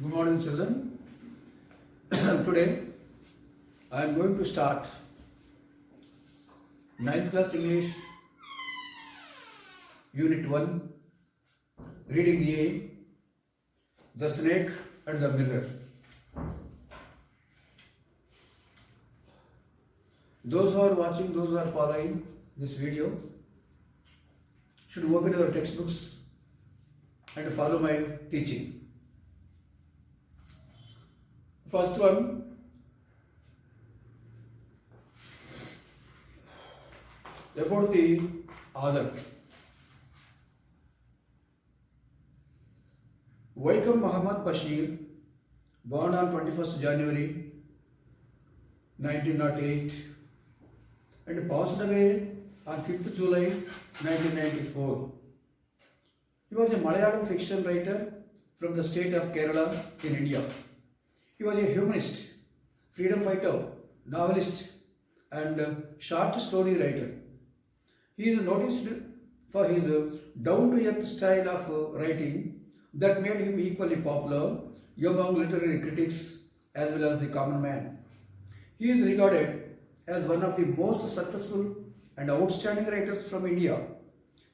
Good morning, children. Today, I am going to start ninth class English, Unit 1, Reading A, The Snake and the Mirror. Those who are watching, those who are following this video, should open your textbooks and follow my teaching. First one, about the author. Vaikom Muhammad Bashir, born on 21st January 1908 and passed away on 5th July 1994. He was a Malayalam fiction writer from the state of Kerala in India. He was a humanist, freedom fighter, novelist, and short story writer. He is noticed for his down-to-earth style of writing that made him equally popular among literary critics as well as the common man. He is regarded as one of the most successful and outstanding writers from India.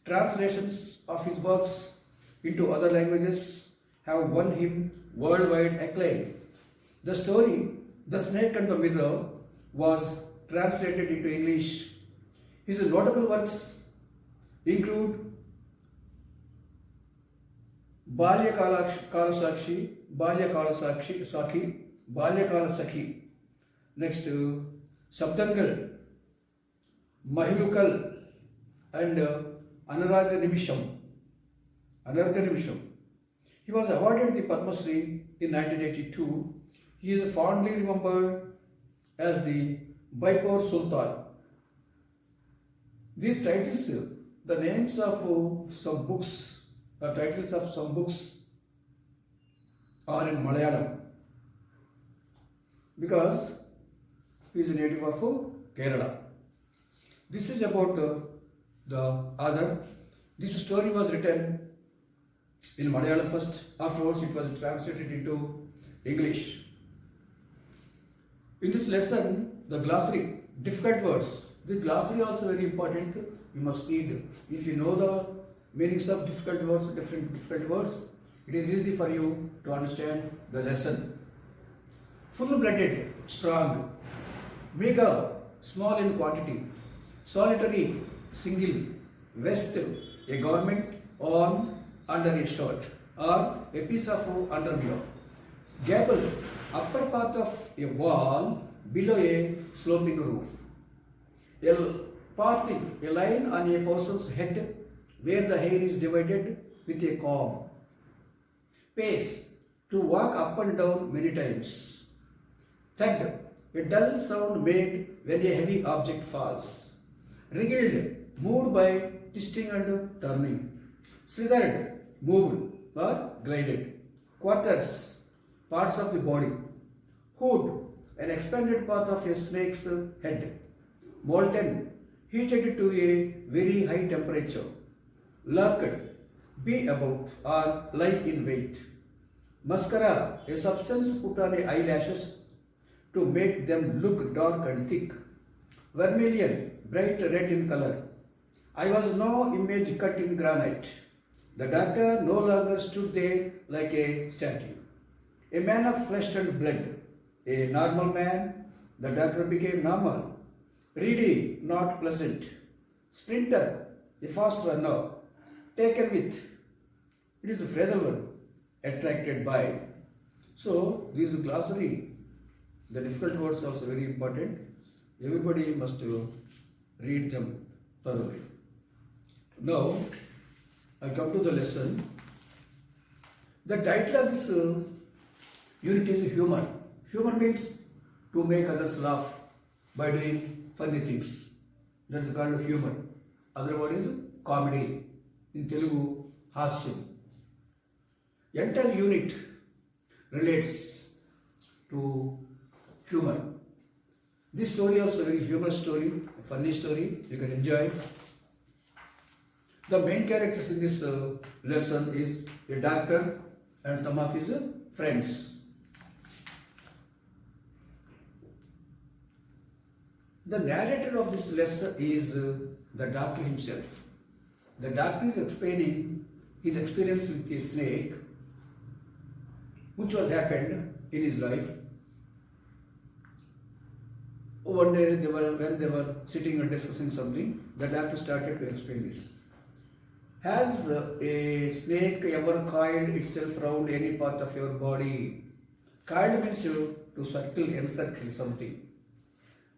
Translations of his works into other languages have won him worldwide acclaim. The story, The Snake and the Mirror, was translated into English. His notable works include Balyakala Sakhi, Balyakala Sakhi. Next, Sabdangal, Mahilukal, and Anaraga Nimisham. He was awarded the Padma Shri in 1982. He is fondly remembered as the Baipur Sultan. These titles, the names of some books, the titles of some books are in Malayalam because he is a native of Kerala. This is about the author. This story was written in Malayalam first, afterwards it was translated into English. In this lesson, the glossary, difficult words. The glossary also very important. You must read. If you know the meanings of difficult words, difficult words, it is easy for you to understand the lesson. Full-blooded, strong. Meager, small in quantity. Solitary, single. Vest, a garment on under a shirt or a piece of underwear. Gable, upper part of a wall below a sloping roof. Parting, a line on a person's head where the hair is divided with a comb. Pace, to walk up and down many times. Thud, a dull sound made when a heavy object falls. Wriggled, moved by twisting and turning. Slithered, moved or glided. Quarters, parts of the body. Hood, an expanded part of a snake's head. Molten, heated to a very high temperature. Lurked, be about or lie in wait. Mascara, a substance put on the eyelashes to make them look dark and thick. Vermilion, bright red in color. I was no image cut in granite. The doctor no longer stood there like a statue. A man of flesh and blood, a normal man, the doctor became normal. Reedy, not pleasant. Sprinter, a fast runner. Taken with, it is a phrasal verb, attracted by. So, this glossary, the difficult words are also very important. Everybody must read them thoroughly. Now, I come to the lesson. The title of this unit is humor. Humor means to make others laugh by doing funny things. That is called humor. Other word is comedy. In Telugu, hasyam. Entire unit relates to humor. This story also a very humorous story, a funny story. You can enjoy. The main characters in this lesson is a doctor and some of his friends. The narrator of this lesson is the doctor himself. The doctor is explaining his experience with a snake, which was happened in his life. One day, when they were sitting and discussing something, the doctor started to explain this. Has a snake ever coiled itself around any part of your body? Coiled means to circle, encircle something.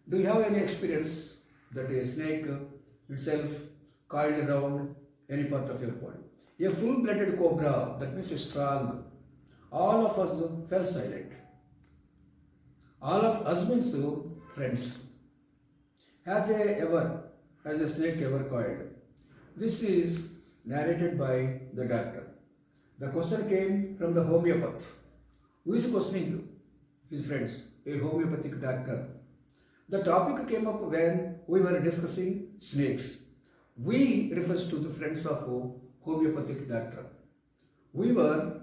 Do you have any experience that a snake itself coiled around any part of your body? A full-blooded cobra, that means strong. All of us fell silent. All of us means friends. Has a snake ever coiled? This is narrated by the doctor. The question came from the homeopath. Who is questioning his friends? A homeopathic doctor. The topic came up when we were discussing snakes. We refers to the friends of a homeopathic doctor. We were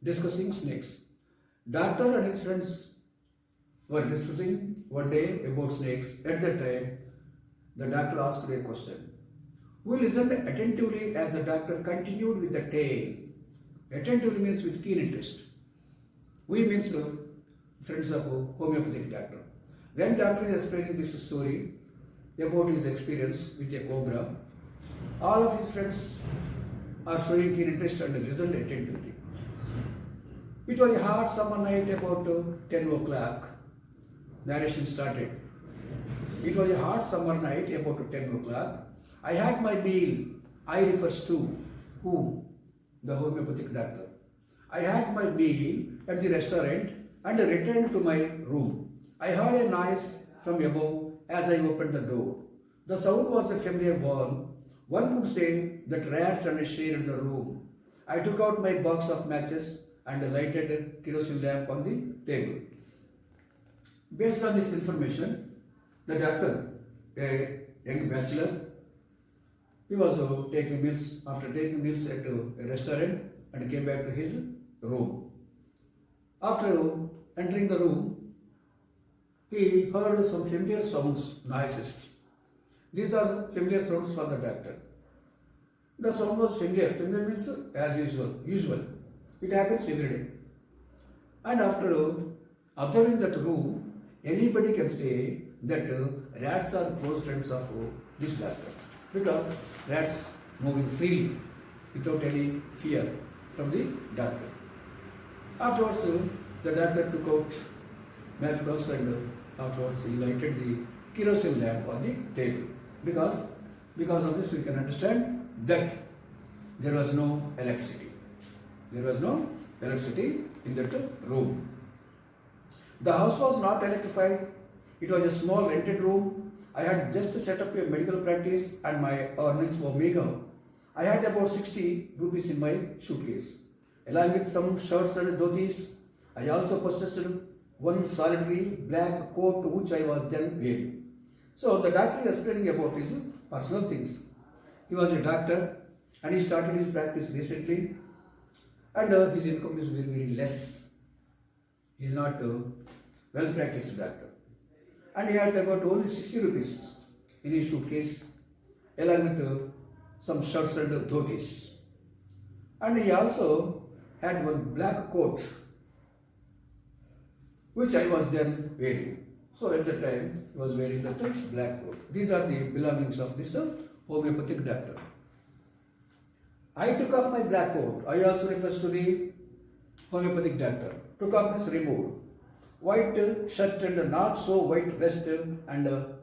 discussing snakes. Doctor and his friends were discussing one day about snakes. At that time, the doctor asked a question. We listened attentively as the doctor continued with the tale. Attentively means with keen interest. We means friends of a homeopathic doctor. When doctor is explaining this story about his experience with a cobra, all of his friends are showing keen interest and listened attentively. It was a hot summer night about 10 o'clock. Narration started. It was a hot summer night about 10 o'clock. I had my meal. I refers to who? The homeopathic doctor. I had my meal at the restaurant and returned to my room. I heard a noise from above as I opened the door. The sound was a familiar one. One could say that rats had shared the room. I took out my box of matches and lighted a kerosene lamp on the table. Based on this information, the doctor, a young bachelor, he was taking meals. After taking meals at a restaurant and came back to his room. After entering the room, he heard some familiar sounds, noises. These are familiar sounds for the doctor. The sound was familiar. Familiar means as usual. It happens every day. And after observing that room, anybody can say that rats are close friends of this doctor, because rats moving freely without any fear from the doctor. Afterwards, the doctor took out matchbox and afterwards he lighted the kerosene lamp on the table. Because of this we can understand that there was no electricity. There was no electricity in that room. The house was not electrified. It was a small rented room. I had just set up a medical practice and my earnings were meager. I had about 60 rupees in my suitcase. Along with some shirts and dhotis, I also possessed one solitary black coat which I was then wearing. So the doctor is explaining about his personal things. He was a doctor and he started his practice recently, and his income is very, very less. He is not a well practiced doctor. And he had about only 60 rupees in his suitcase, along with some shirts and dhotis. And he also had one black coat, which I was then wearing. So at the time, he was wearing that black coat. These are the belongings of this homeopathic doctor. I took off my black coat. I also refers to the homeopathic doctor. Took off means removed. White shirt and not so white vest and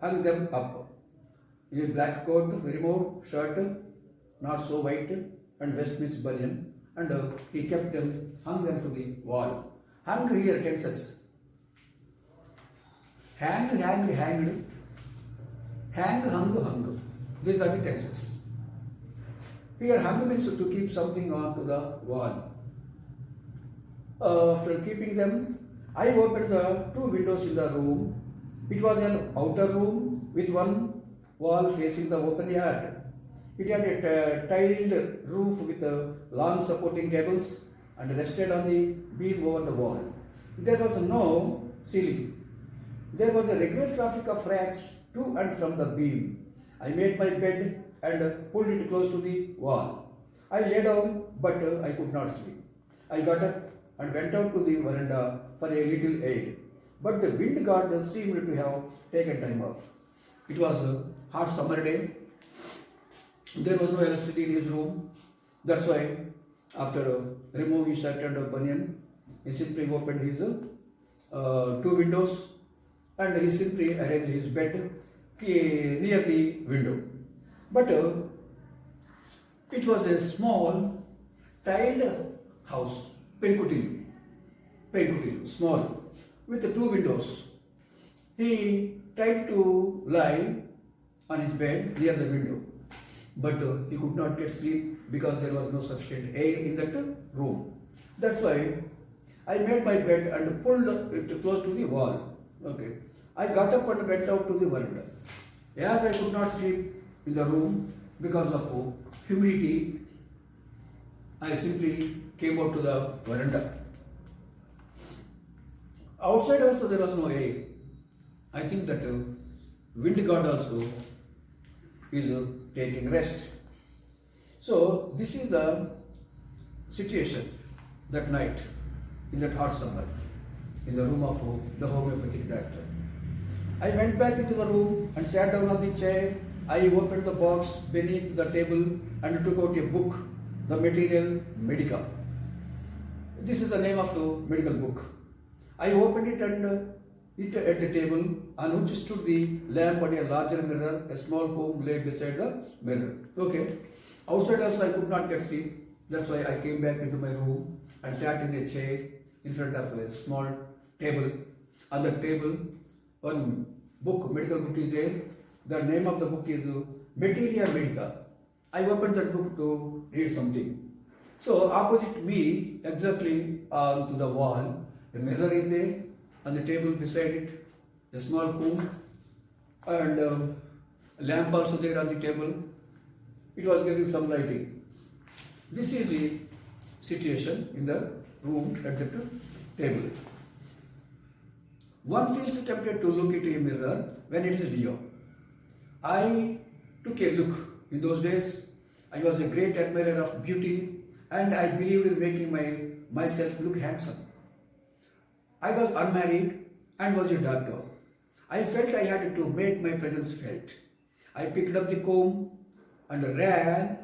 hung them up. A black coat, removed, shirt, not so white, and vest means banyan. And he kept them, hung them to the wall. Hung here tenses. Hang, hanged, hanged. Hang, hung. These are the tenses. Here hung means to keep something onto the wall. After keeping them, I opened the two windows in the room. It was an outer room with one wall facing the open yard. It had a tiled roof with long supporting cables and rested on the beam over the wall. There was no ceiling. There was a regular traffic of rats to and from the beam. I made my bed and pulled it close to the wall. I lay down, but I could not sleep. I got up and went out to the veranda for a little air. But the wind god seemed to have taken time off. It was a hot summer day. There was no electricity in his room. That's why, after removing his shirt and bunion, he simply opened his two windows and he simply arranged his bed near the window. But it was a small tiled house, penkutil, small, with two windows. He tried to lie on his bed near the window, but he could not get sleep because there was no sufficient air in that room. That's why I made my bed and pulled it close to the wall. Okay. I got up and went out to the veranda. As I could not sleep in the room because of humidity, I simply came out to the veranda. Outside also there was no air. I think that wind god also is taking rest. So this is the situation that night in that hot summer in the room of the homeopathic doctor. I went back into the room and sat down on the chair. I opened the box beneath the table and took out a book, The Material Medica. This is the name of the medical book. I opened it and it at the table on which stood the lamp and a larger mirror. A small comb lay beside the mirror. Okay. Outside also I could not get sleep. That's why I came back into my room and sat in a chair in front of a small table. On the table, one book, medical book is there. The name of the book is Materia Medica. I opened that book to read something. So opposite me, exactly to the wall, a mirror is there. On the table beside it, a small comb and a lamp also there on the table. It was giving some lighting. This is the situation in the room at the table. One feels tempted to look into a mirror when it is Leo. I took a look. In those days, I was a great admirer of beauty and I believed in making myself look handsome. I was unmarried and was a doctor. I felt I had to make my presence felt. I picked up the comb and ran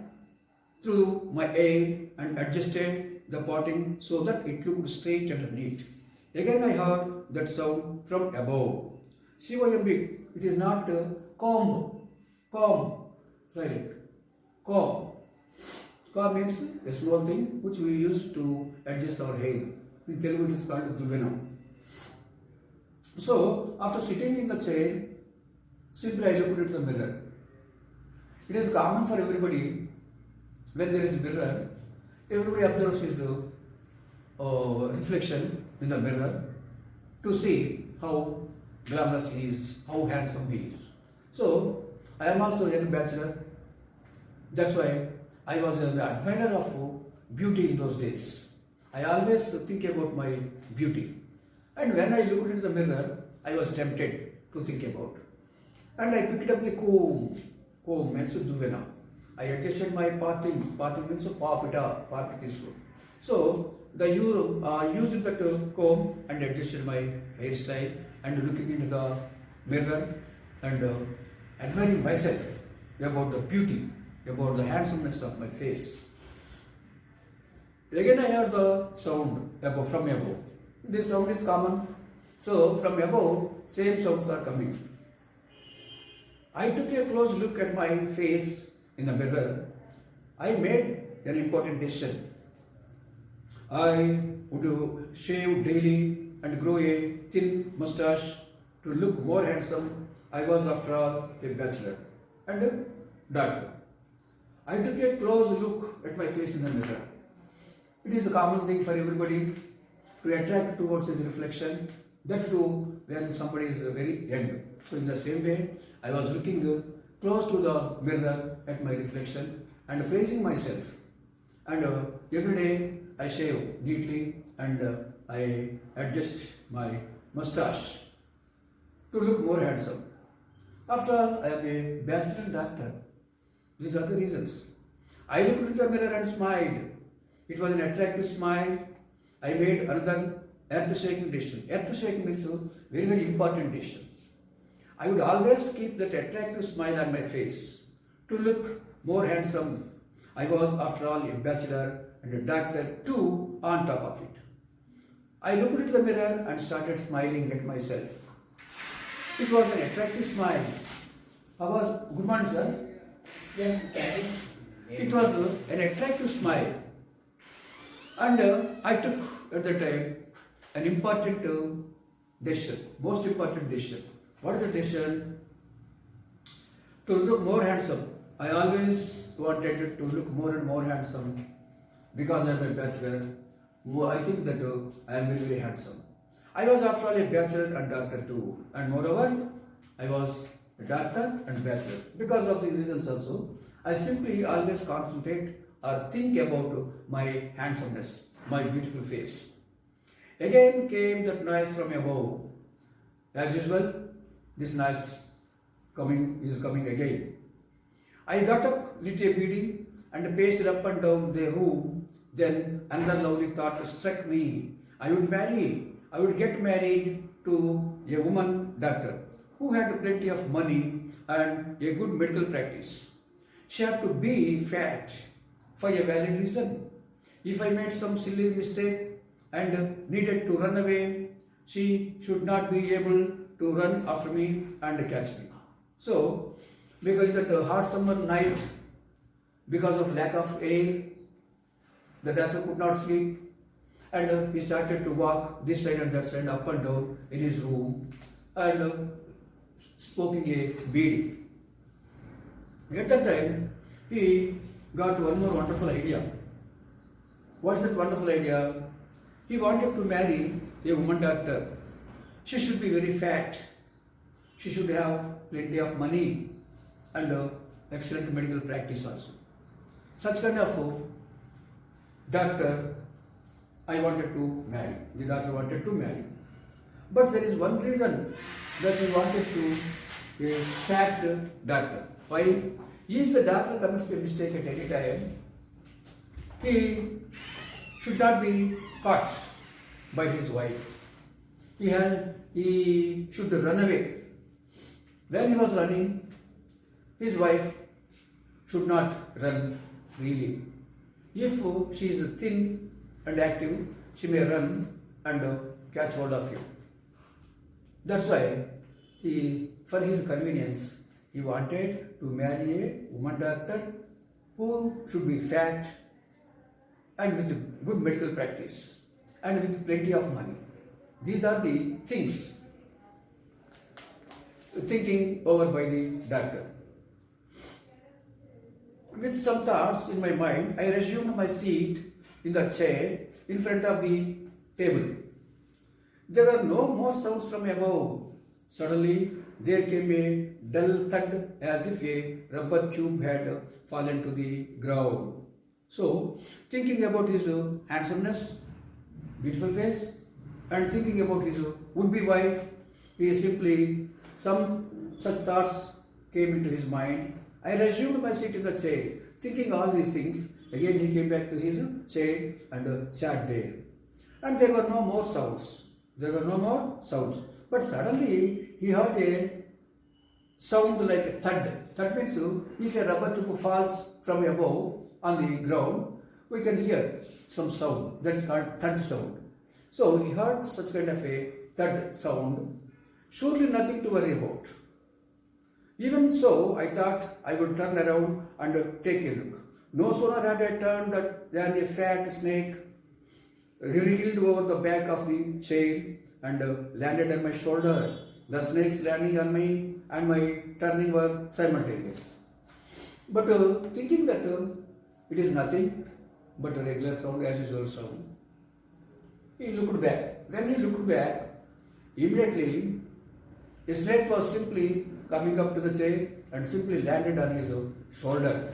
through my hair and adjusted the parting so that it looked straight and neat. Again I heard that sound from above. COMB, it is not comb, silent, comb. Comb means a small thing which we use to adjust our hair. In Telugu it is called duvenam. So, after sitting in the chair, simply I looked at the mirror. It is common for everybody, when there is a mirror, everybody observes his reflection in the mirror to see how glamorous he is, how handsome he is. So, I am also a young bachelor. That's why I was an admirer of beauty in those days. I always think about my beauty. And when I looked into the mirror, I was tempted to think about. And I picked up the comb means duvena. I adjusted my parting means papita. So, used that comb and adjusted my hairstyle and looking into the mirror and admiring myself about the beauty, about the handsomeness of my face. Again I heard the sound from above. This sound is common. So from above, same sounds are coming. I took a close look at my face in the mirror. I made an important decision. I would shave daily and grow a thin mustache to look more handsome. I was after all a bachelor and a doctor. I took a close look at my face in the mirror. It is a common thing for everybody to attract towards his reflection, that too when somebody is very young. So in the same way, I was looking close to the mirror at my reflection and praising myself. And every day I shave neatly and I adjust my mustache to look more handsome. After all, I am a bachelor doctor. These are the reasons. I looked into the mirror and smiled. It was an attractive smile. I made another earth-shaking decision. Earth-shaking is a very, very important decision. I would always keep that attractive smile on my face to look more handsome. I was, after all, a bachelor and a doctor too on top of it. I looked into the mirror and started smiling at myself. It was an attractive smile. Good morning, sir. Yeah, carry. It was an attractive smile. And I took at the time an important decision, most important decision. What is the decision? To look more handsome. I always wanted to look more and more handsome because I am a bachelor. I think that I am very, very handsome. I was after all a bachelor and doctor too. And moreover, I was a doctor and bachelor. Because of these reasons also, I simply always concentrate or think about my handsomeness, my beautiful face. Again came that noise from above. As usual, this noise is coming again. I got up, lit a bidi, and paced up and down the room. Then another lovely thought struck me. I would get married to a woman doctor who had plenty of money and a good medical practice. She had to be fat for a valid reason. If I made some silly mistake and needed to run away, she should not be able to run after me and catch me. So, because that hot summer night, because of lack of air, the doctor could not sleep and he started to walk this side and that side, up and down in his room and smoking a beedi. At that time, he got one more wonderful idea. What is that wonderful idea? He wanted to marry a woman doctor. She should be very fat. She should have plenty of money and excellent medical practice also. Such kind of doctor I wanted to marry. The doctor wanted to marry. But there is one reason that he wanted to a fat doctor. Why? If the doctor commits a mistake at any time, he should not be caught by his wife. He should run away. When he was running, his wife should not run freely. If she is thin and active, she may run and catch hold of you. That's why for his convenience, he wanted to marry a woman doctor who should be fat and with good medical practice and with plenty of money. These are the things thinking over by the doctor. With some thoughts in my mind, I resumed my seat in the chair in front of the table. There were no more sounds from above. Suddenly, there came a dull thud as if a rubber tube had fallen to the ground. So, thinking about his handsomeness, beautiful face, and thinking about his would-be wife, some such thoughts came into his mind. I resumed my seat in the chair, thinking all these things. Again, he came back to his chair and sat there. And there were no more sounds. But suddenly, he heard a sound like a thud. Thud means if a rubber tube falls from above on the ground, we can hear some sound. That's called thud sound. So he heard such kind of a thud sound. Surely nothing to worry about. Even so, I thought I would turn around and take a look. No sooner had I turned than a fat snake wriggled over the back of the chair and landed on my shoulder. The snake's landing on me and my turning were simultaneous. But thinking that it is nothing but a regular sound, as usual sound, he looked back. When he looked back, immediately a snake was simply coming up to the chair and simply landed on his shoulder.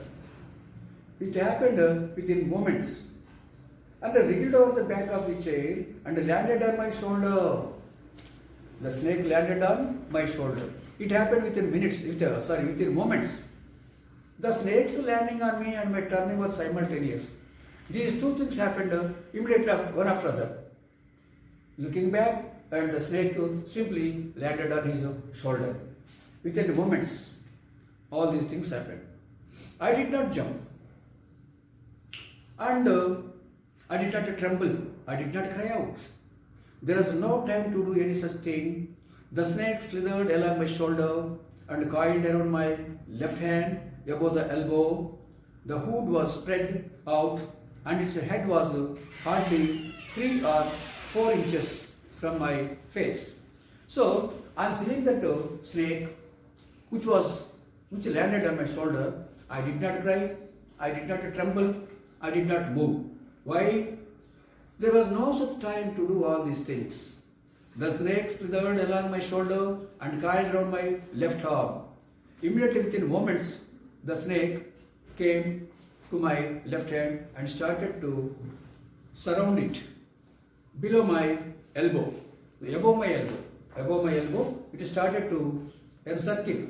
It happened within moments. and wriggled over the back of the chair and landed on my shoulder. The snake landed on my shoulder. It happened within minutes, within moments. The snake's landing on me and my turning were simultaneous. These two things happened immediately one after other. Looking back, and the snake simply landed on his shoulder. Within moments, all these things happened. I did not jump, and I did not tremble. I did not cry out. There was no time to do any such thing. The snake slithered along my shoulder and coiled around my left hand above the elbow. The hood was spread out and its head was hardly 3 or 4 inches from my face. So, on seeing that snake which landed on my shoulder, I did not cry, I did not tremble, I did not move. Why? There was no such time to do all these things. The snake slithered along my shoulder and coiled around my left arm. Immediately within moments, the snake came to my left hand and started to surround it below my elbow, above my elbow, it started to encircle.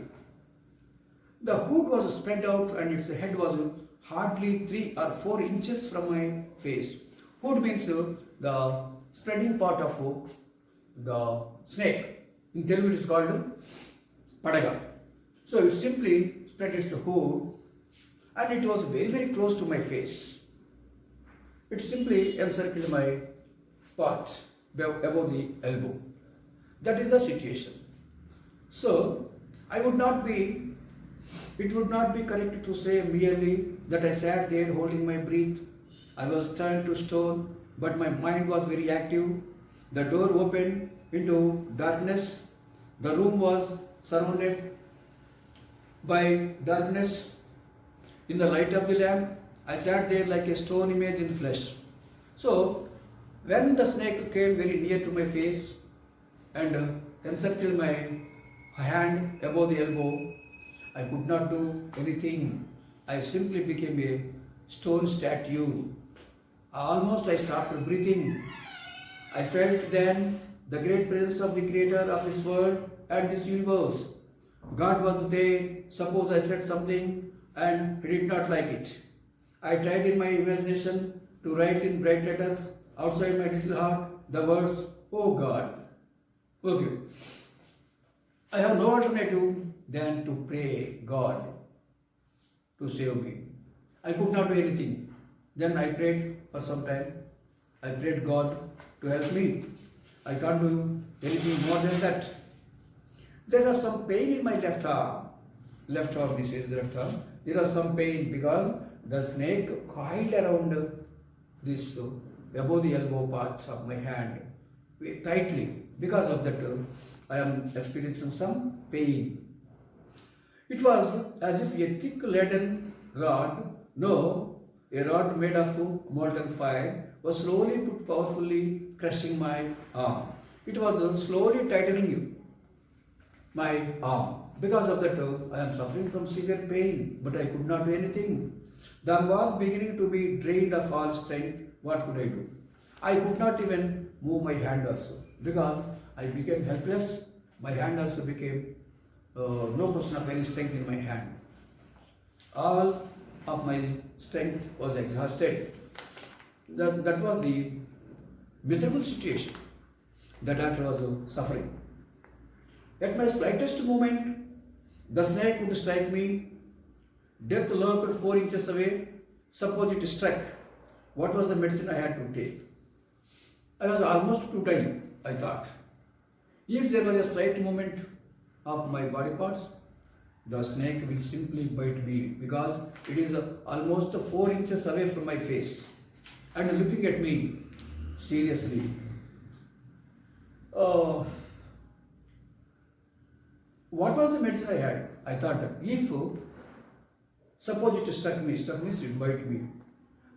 The hood was spread out and its head was hardly 3 or 4 inches from my face. Hood means the spreading part of the snake. In Telugu it is called padaga. So it simply spread its hood and it was very, very close to my face. It simply encircled my part above the elbow. That is the situation. So it would not be correct to say merely that I sat there holding my breath. I was turned to stone, but my mind was very active. The door opened into darkness. The room was surrounded by darkness. In the light of the lamp, I sat there like a stone image in flesh. So, when the snake came very near to my face and encircled my hand above the elbow, I could not do anything. I simply became a stone statue. Almost I stopped breathing. I felt then the great presence of the Creator of this world and this universe. God was there. Suppose I said something and he did not like it. I tried in my imagination to write in bright letters outside my little heart the words, "Oh God." Okay. I have no alternative than to pray God to save me. I could not do anything. Then I prayed for some time. I prayed God to help me. I can't do anything more than that. There was some pain in my left arm. This is the left arm. There was some pain because the snake coiled around this above the elbow part of my hand tightly. Because of that, I am experiencing some pain. It was as if a thick leaden rod, a rod made of molten fire, was slowly but powerfully crushing my arm. It was slowly tightening my arm. Because of that, I am suffering from severe pain, but I could not do anything. The arm was beginning to be drained of all strength. What could I do? I could not even move my hand also because I became helpless. My hand also became no question of any strength in my hand. All of my strength was exhausted. That was the miserable situation the doctor was suffering. At my slightest movement, the snake would strike me. Death lurked 4 inches away. Suppose it struck. What was the medicine I had to take? I was almost to die, I thought. If there was a slight movement of my body parts, the snake will simply bite me because it is almost 4 inches away from my face and looking at me seriously. What was the medicine I had? I thought, if suppose it struck me, it bite me.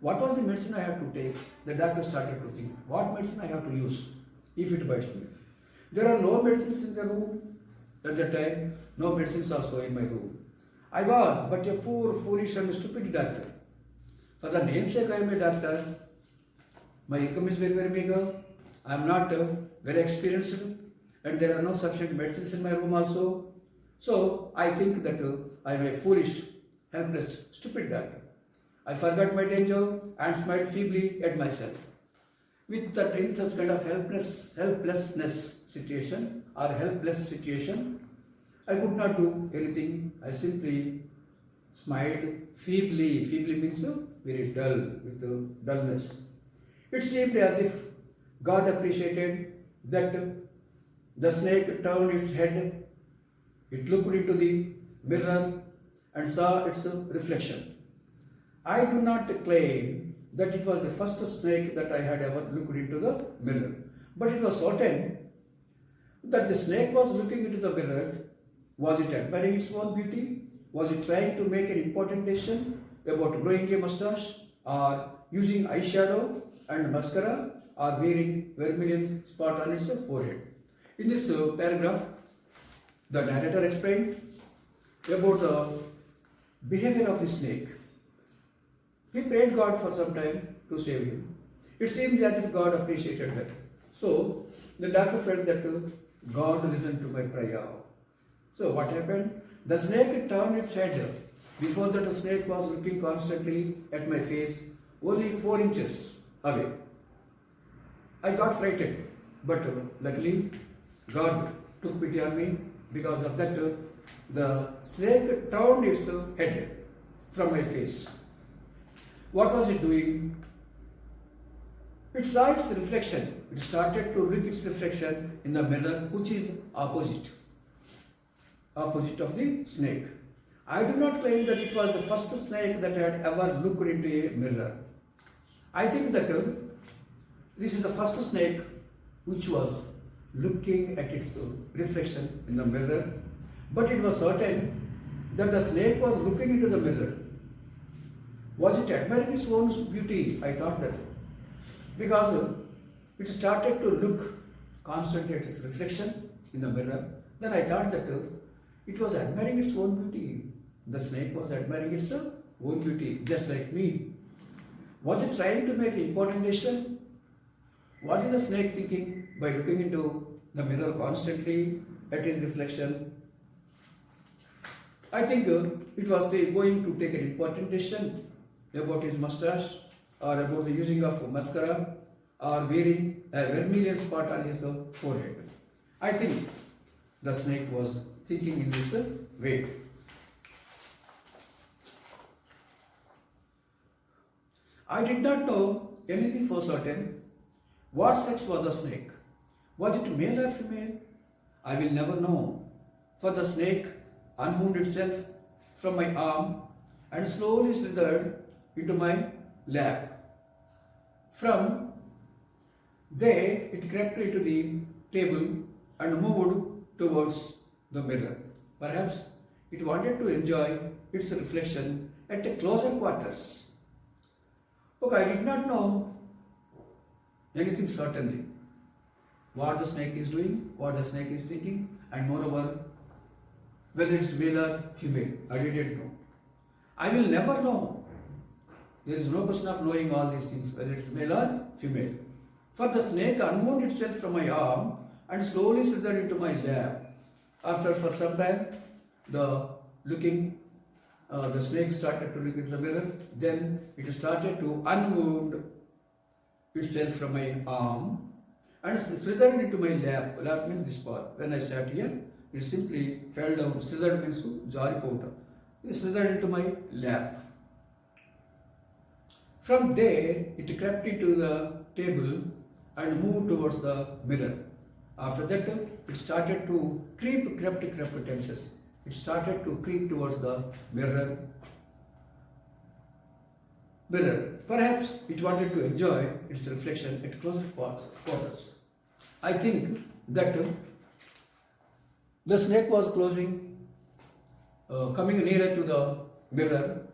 What was the medicine I have to take? The doctor started to think, what medicine I have to use if it bites me? There are no medicines in the room at that time, no medicines also in my room. I was but a poor, foolish and stupid doctor. For the namesake I am a doctor, My income is very, very meager. I am not very experienced, and there are no sufficient medicines in my room also. So I think that I am a foolish, helpless, stupid doctor. I forgot my danger and smiled feebly at myself. With that in such kind of helplessness situation or helpless situation, I could not do anything. I simply smiled feebly. Feebly means very dull, with dullness. It seemed as if God appreciated that the snake turned its head. It looked into the mirror and saw its reflection. I do not claim that it was the first snake that I had ever looked into the mirror, but it was certain that the snake was looking into the mirror. Was it admiring its own beauty? Was it trying to make an important decision about growing a mustache or using eyeshadow and mascara or wearing vermilion spot on its forehead? In this paragraph, the narrator explained about the behavior of the snake. He prayed God for some time to save him. It seemed that if God appreciated that. So the doctor felt that God listened to my prayer. So what happened? The snake turned its head. Before that, the snake was looking constantly at my face, only 4 inches away. I got frightened, but luckily God took pity on me. Because of that, the snake turned its head from my face. What was it doing? It saw its reflection. It started to look its reflection in the mirror, which is opposite of the snake. I do not claim that it was the first snake that had ever looked into a mirror. I think that this is the first snake which was looking at its reflection in the mirror, but it was certain that the snake was looking into the mirror. Was it admiring its own beauty? I thought that. Because it started to look constantly at its reflection in the mirror, then I thought that it was admiring its own beauty. The snake was admiring its own beauty, just like me. Was it trying to make an important decision? What is the snake thinking by looking into the mirror constantly at his reflection? I think it was going to take an important decision about his mustache or about the using of mascara or wearing a vermilion spot on his forehead. I think the snake was thinking in this way. I did not know anything for certain. What sex was the snake? Was it male or female? I will never know. For the snake unwound itself from my arm and slowly slithered into my lap. From there, it crept into the table and moved towards the mirror. Perhaps it wanted to enjoy its reflection at a closer quarters. Okay, I did not know anything certainly. What the snake is doing, what the snake is thinking, and moreover, whether it's male or female. I didn't know. I will never know. There is no question of knowing all these things, whether it's male or female. For the snake unwound itself from my arm and slowly slithered into my lap. After for some time, the snake started to look into the mirror. Then it started to unwound itself from my arm and slithered into my lap. Lap means this part. When I sat here, it simply fell down. Slithered means jaripota. It slithered into my lap. From there, it crept into the table and moved towards the mirror. After that, it started to crept tenses. It started to creep towards the mirror. Perhaps it wanted to enjoy its reflection at closer quarters. I think that the snake was coming nearer to the mirror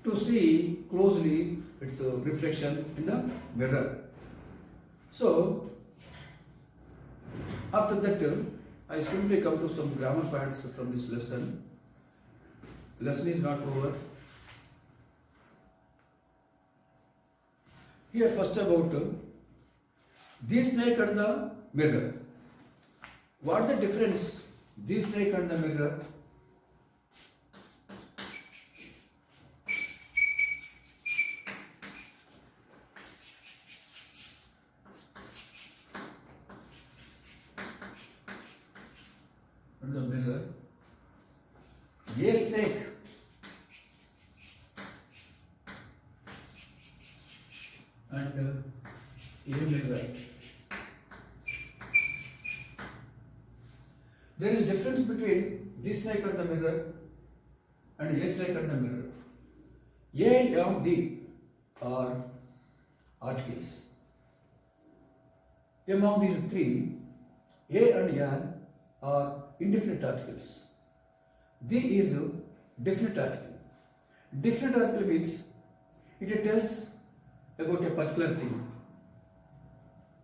to see closely its reflection in the mirror. So, after that, I simply come to some grammar points from this lesson. Lesson is not over. Here, first about This snake and the mirror. What the difference? This snake and the mirror. And the mirror. A snake and a mirror. There is difference between this snake and the mirror and a snake and the mirror. A and the are articles. Among these three, A and N are indefinite articles. The is a definite article. Definite article means it tells about a particular thing.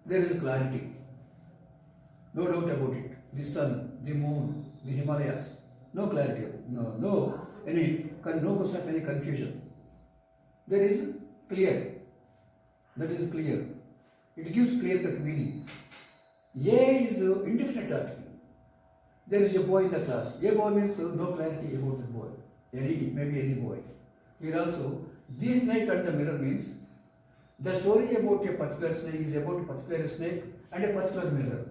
There is a clarity. No doubt about it. The sun, the moon, the Himalayas. No clarity. No cause of any confusion. There is clear. That is clear. It gives clear-cut meaning. A is an indefinite article. There is a boy in the class. A boy means no clarity about the boy. It may be any boy. Here also, this snake and the mirror means the story about a particular snake is about a particular snake and a particular mirror.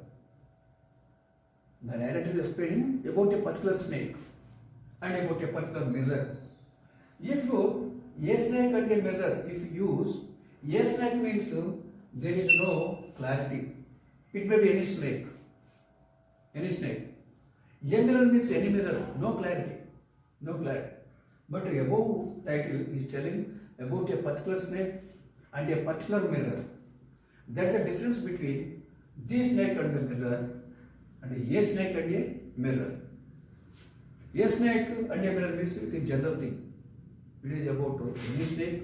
The narrator is explaining about a particular snake and about a particular mirror. If a snake and a mirror, if use, a snake means there is no clarity. It may be any snake. Any snake. A mirror means any mirror, no clarity. No clarity. But above title is telling about a particular snake and a particular mirror. That's the difference between this snake and the mirror and a snake and a mirror. A snake and a mirror means it is general thing. It is about any snake,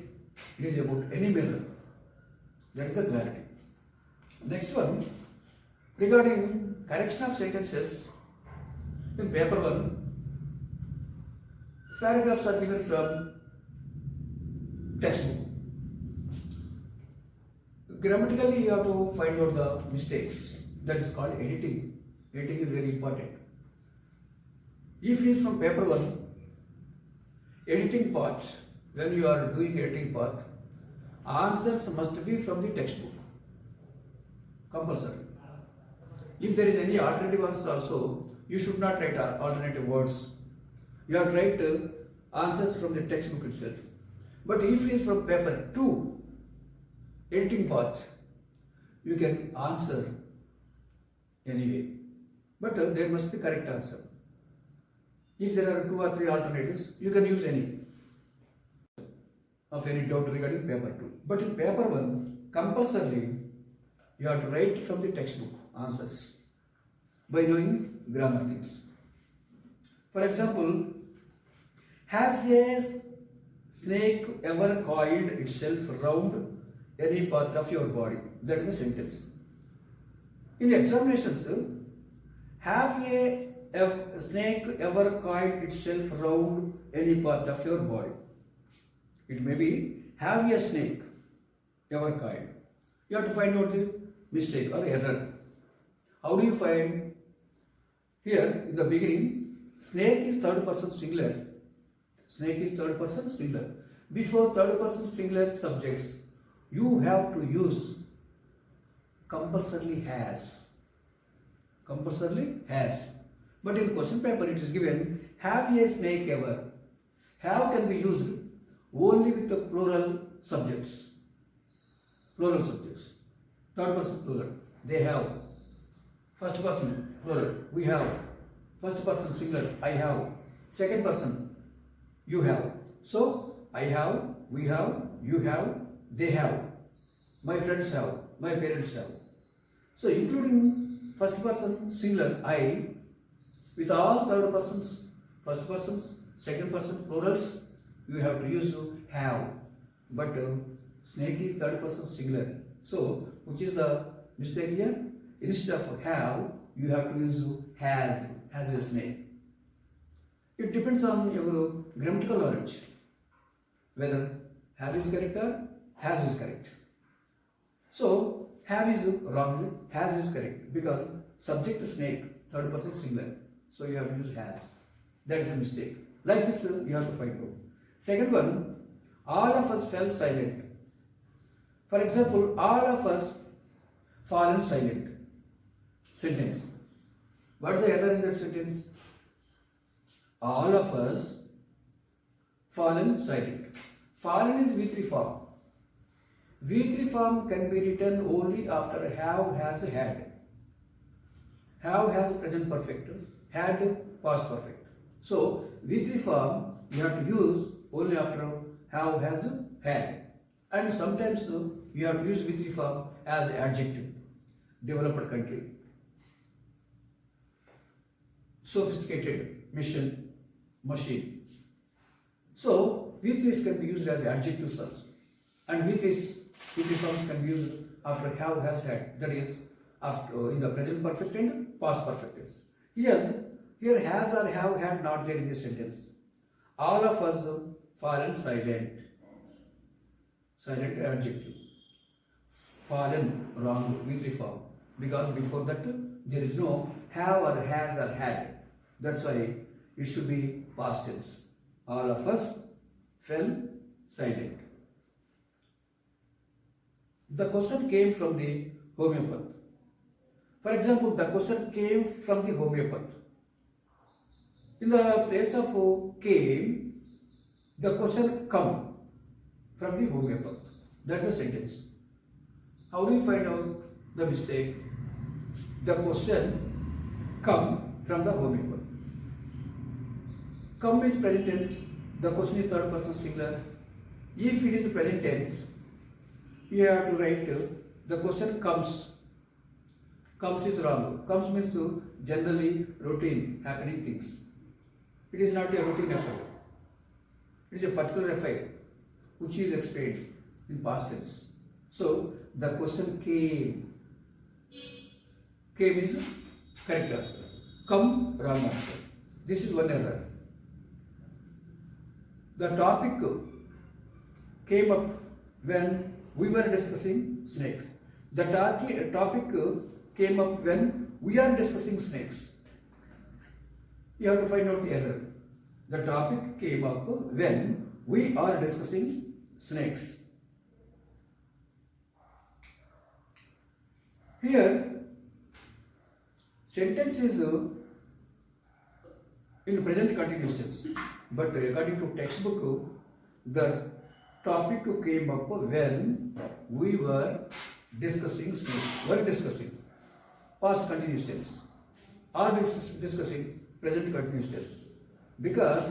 it is about any mirror. That is the clarity. Next one, regarding correction of sentences, in paper 1, paragraphs are given from textbook. Grammatically, you have to find out the mistakes. That is called editing. Editing is very important. If it is from paper 1, editing part, when you are doing editing part, answers must be from the textbook. Compulsory. If there is any alternative answer also, you should not write alternative words. You have to write answers from the textbook itself. But if it is from paper 2, editing part, you can answer anyway. But there must be correct answer. If there are 2 or 3 alternatives, you can use any of any doubt regarding paper 2. But in paper 1, compulsorily, you have to write from the textbook answers by knowing grammar things. For example, has a snake ever coiled itself round any part of your body? That is the sentence. In the examinations, have a snake ever coiled itself round any part of your body? It may be, have a snake ever coiled? You have to find out the mistake or error. How do you find? Here, in the beginning, snake is third person singular. Snake is third person singular. Before third person singular subjects, you have to use compulsorily has. Compulsorily has. But in question paper, it is given, have a snake ever? Have can be used only with the plural subjects. Plural subjects. Third person plural. They have. First person plural. We have. First person singular. I have. Second person. You have. So, I have, we have, you have, they have. My friends have. My parents have. So, including first person singular, I, with all third persons, first persons, second person plurals, you have to use have. But snake is third person singular. So, which is the mistake here? Instead of have, you have to use has a snake. It depends on your grammatical knowledge, whether have is correct or has is correct. So, Have is wrong, has is correct because subject snake, third person singular. So you have to use has. That is a mistake. Like this, you have to find out. Second one, all of us fell silent. For example, all of us fallen silent. Sentence. What is the error in that sentence? All of us fallen silent. Fallen is V3 form. V3 form can be written only after have, has, had. Have has present perfect, had past perfect. So V3 form you have to use only after have, has, had. And sometimes you have to use V3 form as adjective. Developed country, sophisticated mission, machine. So V3s can be used as adjectives also. And V3 forms can be used after have, has, had. That is after in the present perfect and past perfect tense. Here has or have had not there in this sentence. All of us fallen silent. Silent adjective. Fallen wrong V3 form. Because before that there is no have or has or had. That's why it should be past tense. All of us fell silent. The question came from the homeopath. For example, the question came from the homeopath. In the place of came, the question come from the homeopath. That's the sentence. How do you find out the mistake? The question come from the homeopath. Come is present tense. The question is third person singular. If it is present tense, you have to write the question comes. Comes is wrong. Comes means generally routine happening things. It is not a routine affair. It is a particular affair which is explained in past tense. So the question came. Came is correct answer. Come, wrong answer. This is one error. The topic came up when we were discussing snakes. The topic came up when we are discussing snakes. You have to find out the error. The topic came up when we are discussing snakes. Here, sentence is in present continuous tense, but according to textbook, the topic came up when we were discussing snakes. Were discussing past continuous tense. Are discussing present continuous tense, because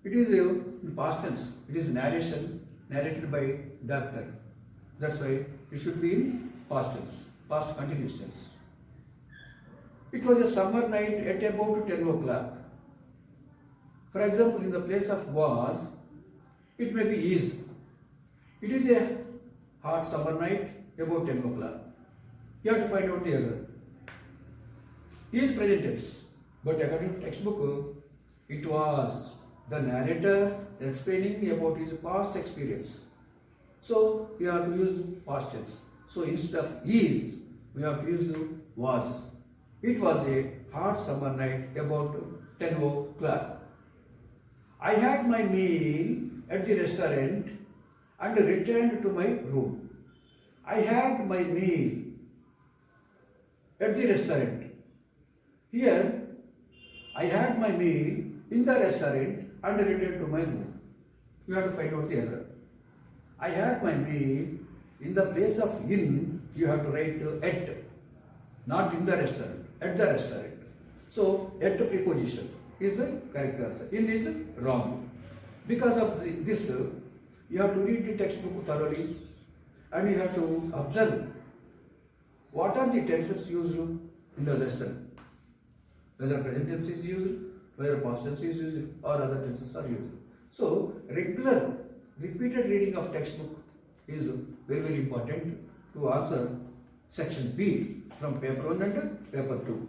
it is in past tense. It is narration narrated by doctor. That's why it should be in past tense, past continuous tense. It was a summer night at about 10 o'clock. For example, in the place of was, it may be is. It is a hot summer night about 10 o'clock. You have to find out the error. Is present tense, but according to textbook, it was the narrator explaining about his past experience. So you have to use past tense. So instead of is, we have to use was. It was a hot summer night about 10 o'clock. I had my meal at the restaurant and returned to my room. I had my meal at the restaurant. Here, I had my meal in the restaurant and returned to my room. You have to find out the error. I had my meal in the place of in, you have to write at, not in the restaurant, at the restaurant. So, at preposition is the correct answer. In is wrong. Because of this, you have to read the textbook thoroughly and you have to observe what are the tenses used in the lesson. Whether present tense is used, whether past tense is used, or other tenses are used. So, repeated reading of textbook is very, very important to answer section B from paper 1 and paper 2.